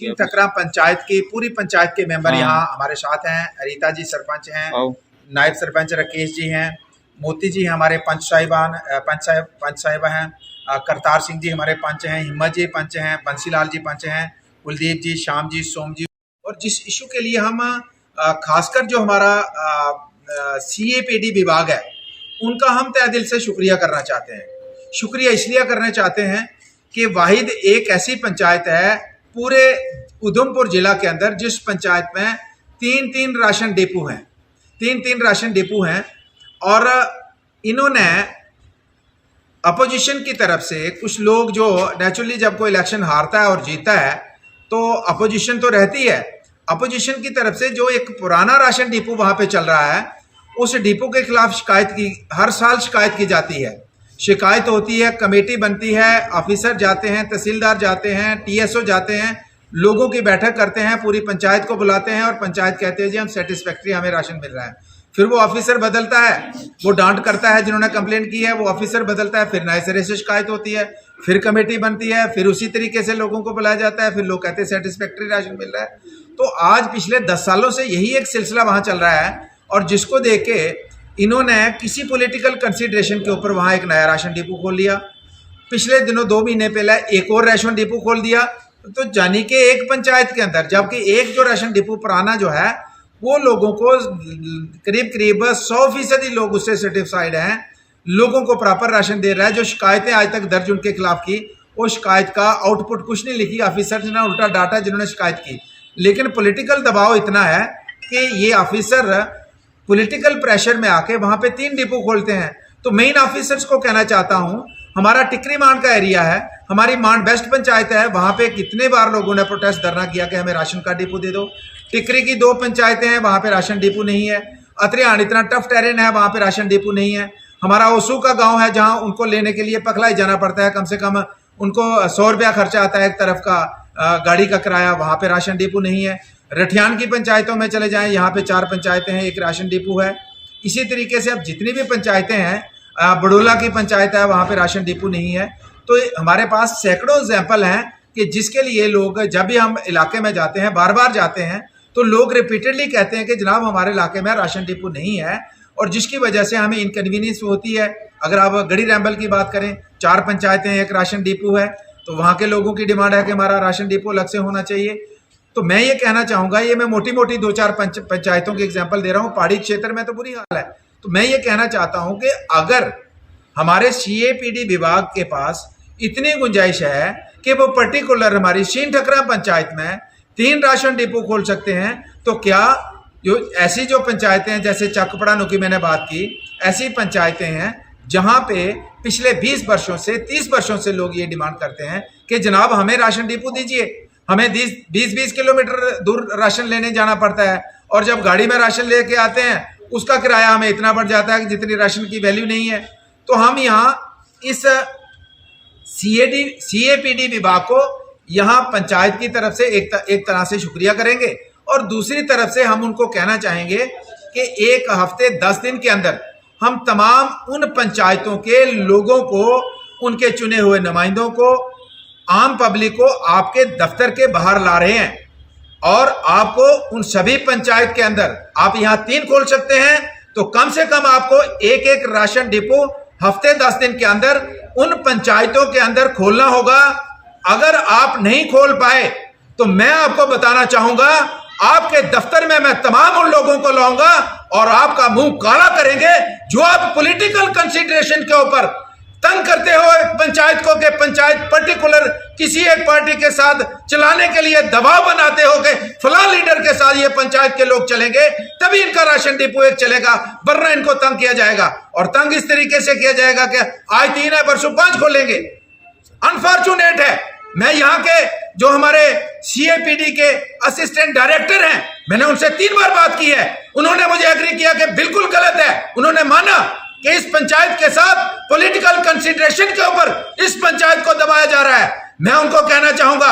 ठकरा पंचायत की पूरी पंचायत के मेंबर यहाँ हमारे साथ हैं। रीता जी सरपंच हैं, नायब सरपंच राकेश जी हैं, मोती जी हमारे पंच साहिबा हैं, करतार सिंह जी हमारे पंच हैं, हिम्मत जी पंच हैं, बंसीलाल जी पंच हैं, कुलदीप जी, श्याम जी, सोम जी। और जिस इशू के लिए हम खासकर जो हमारा CAPD विभाग है उनका हम तहे दिल से शुक्रिया करना चाहते हैं। शुक्रिया इसलिए करना चाहते हैं कि वाहिद एक ऐसी पंचायत है पूरे उधमपुर जिला के अंदर जिस पंचायत में तीन राशन डिपो हैं, तीन राशन डिपो हैं। और इन्होंने अपोजिशन की तरफ से कुछ लोग जो नेचुरली जब कोई इलेक्शन हारता है और जीतता है तो अपोजिशन तो रहती है, अपोजिशन की तरफ से जो एक पुराना राशन डिपो वहां पे चल रहा है उस डिपो के खिलाफ शिकायत की हर साल शिकायत की जाती है। शिकायत होती है, कमेटी बनती है, ऑफिसर जाते हैं, तहसीलदार जाते हैं, TSO जाते हैं, लोगों की बैठक करते हैं, पूरी पंचायत को बुलाते हैं और पंचायत कहते हैं जी हम सेटिस्फैक्ट्री हमें राशन मिल रहा है। फिर वो ऑफिसर बदलता है, वो डांट करता है जिन्होंने कंप्लेंट की है, वो ऑफिसर बदलता है, फिर नए सिरे से शिकायत होती है, फिर कमेटी बनती है, फिर उसी तरीके से लोगों को बुलाया जाता है, फिर लोग कहते हैं सेटिस्फैक्ट्री राशन मिल रहा है। तो आज पिछले 10 सालों से यही एक सिलसिला वहां चल रहा है और जिसको देख के इन्होंने किसी पॉलिटिकल कंसिडरेशन के ऊपर वहां एक नया राशन डिपो खोल लिया। पिछले दिनों 2 महीने पहले एक और राशन डिपो खोल दिया। तो जानी कि एक पंचायत के अंदर, जबकि एक जो राशन डिपो पुराना जो है वो लोगों को करीब 100% लोग उससे सेटिस्फाइड हैं, लोगों को प्रॉपर राशन दे रहा है। जो शिकायतें आज तक दर्ज उनके खिलाफ की वो शिकायत का आउटपुट कुछ नहीं लिखी, ऑफिसर ने उल्टा डाटा जिन्होंने शिकायत की। लेकिन पॉलिटिकल दबाव इतना है कि ये ऑफिसर पॉलिटिकल प्रेशर में आके वहां पे 3 डिपो खोलते हैं। तो मेन ऑफिसर्स को कहना चाहता हूं, हमारा टिकरी मांड का एरिया है, हमारी मांड बेस्ट पंचायत है, वहां पे कितने बार लोगों ने प्रोटेस्ट धरना किया कि हमें राशन का डिपो दे दो। टिकरी की 2 पंचायतें हैं, वहां पे राशन डिपो नहीं है। अत्रियाण इतना टफ टेरेन है, वहां पे राशन डिपो नहीं है। हमारा ओसू का गांव है जहां उनको लेने के लिए पखलाई जाना पड़ता है, कम से कम उनको 100 रुपया खर्चा आता है एक तरफ का गाड़ी का किराया, वहां पे राशन डिपो नहीं है। रठियान की पंचायतों में चले जाएं, यहाँ पे 4 पंचायतें हैं, एक राशन डिपो है। इसी तरीके से अब जितनी भी पंचायतें हैं, बड़ोला की पंचायत है, वहाँ पे राशन डिपो नहीं है। तो हमारे पास सैकड़ों एग्जाम्पल हैं कि जिसके लिए लोग जब भी हम इलाके में जाते हैं, बार बार जाते हैं, तो लोग रिपीटेडली कहते हैं कि जनाब हमारे इलाके में राशन डिपो नहीं है और जिसकी वजह से हमें इनकन्वीनियंस होती है। अगर आप गढ़ी रैम्बल की बात करें, 4 पंचायतें हैं, एक राशन डिपो है, तो वहाँ के लोगों की डिमांड है कि हमारा राशन डिपो अलग से होना चाहिए। तो मैं ये कहना चाहूँगा, ये मैं मोटी 2-4 पंचायतों की एग्जाम्पल दे रहा हूँ, पहाड़ी क्षेत्र में तो बुरी हाल है। तो मैं ये कहना चाहता हूँ कि अगर हमारे CAPD विभाग के पास इतनी गुंजाइश है कि वो पर्टिकुलर हमारी शीन ठकरा पंचायत में 3 राशन डिपो खोल सकते हैं, तो क्या जो ऐसी जो पंचायतें हैं जैसे चकपड़ानू की मैंने बात की, ऐसी पंचायतें हैं जहां पे पिछले 20 वर्षों से 30 वर्षों से लोग ये डिमांड करते हैं कि जनाब हमें राशन डिपो दीजिए, हमें 20 किलोमीटर दूर राशन लेने जाना पड़ता है और जब गाड़ी में राशन लेके आते हैं उसका किराया हमें इतना बढ़ जाता है कि जितनी राशन की वैल्यू नहीं है। तो हम यहाँ इस CAPD विभाग को यहाँ पंचायत की तरफ से एक तरह से शुक्रिया करेंगे और दूसरी तरफ से हम उनको कहना चाहेंगे कि 1 हफ्ते 10 दिन के अंदर हम तमाम उन पंचायतों के लोगों को, उनके चुने हुए नुमाइंदों को, आम पब्लिक को आपके दफ्तर के बाहर ला रहे हैं और आपको उन सभी पंचायत के अंदर, आप यहां 3 खोल सकते हैं तो कम से कम आपको एक राशन डिपो हफ्ते 10 दिन के अंदर उन पंचायतों के अंदर खोलना होगा। अगर आप नहीं खोल पाए तो मैं आपको बताना चाहूंगा, आपके दफ्तर में मैं तमाम उन लोगों को लाऊंगा और आपका मुंह काला करेंगे जो आप पॉलिटिकल कंसिडरेशन के ऊपर तंग करते हो एक पंचायत को कि पंचायत पर्टिकुलर किसी एक पार्टी के साथ चलाने के लिए दबाव बनाते हो कि फलां लीडर के साथ ये पंचायत के लोग चलेंगे तभी इनका राशन डिपो एक चलेगा, वरना इनको तंग किया जाएगा। और तंग इस तरीके से किया जाएगा कि आज 3 है परसों 5 खोलेंगे। अनफॉर्चुनेट है, मैं यहाँ के जो हमारे CAPD के असिस्टेंट डायरेक्टर हैं, मैंने उनसे 3 बार बात की है, उन्होंने मुझे एग्री किया कि बिल्कुल गलत है। उन्होंने माना कि इस पंचायत के साथ पॉलिटिकल कंसिडरेशन के ऊपर इस पंचायत को दबाया जा रहा है। मैं उनको कहना चाहूंगा,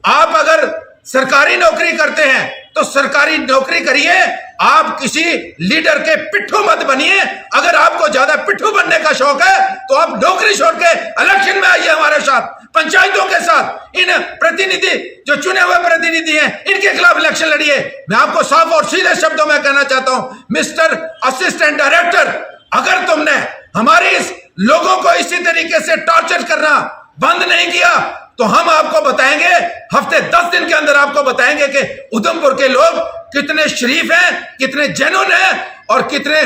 आप अगर सरकारी नौकरी करते हैं तो सरकारी नौकरी करिए। आप किसी लीडर के पिट्ठू मत बनिए। अगर आपको ज्यादा पिट्ठू बनने का शौक है तो आप नौकरी छोड़ के इलेक्शन में आइए हमारे साथ, पंचायतों के साथ। इन प्रतिनिधि जो चुने हुए प्रतिनिधि हैं इनके खिलाफ इलेक्शन लड़िए। मैं आपको साफ और सीधे शब्दों में कहना चाहता हूं, मिस्टर असिस्टेंट डायरेक्टर, अगर तुमने हमारे इस लोगों को इसी तरीके से टॉर्चर करना बंद नहीं किया तो हम आपको बताएंगे, हफ्ते 10 दिन के अंदर आपको बताएंगे कि उधमपुर के लोग कितने शरीफ हैं, कितने जेन्युइन हैं और कितने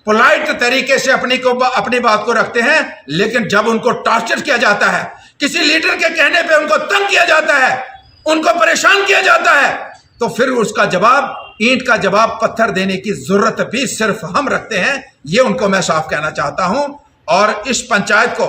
पोलाइट तरीके से अपनी बात को रखते हैं। लेकिन जब उनको टॉर्चर किया जाता है, किसी लीडर के कहने पे उनको तंग किया जाता है, उनको परेशान किया जाता है, तो फिर उसका जवाब, ईंट का जवाब पत्थर देने की जरूरत भी सिर्फ हम रखते हैं। ये उनको मैं साफ कहना चाहता हूं। और इस पंचायत को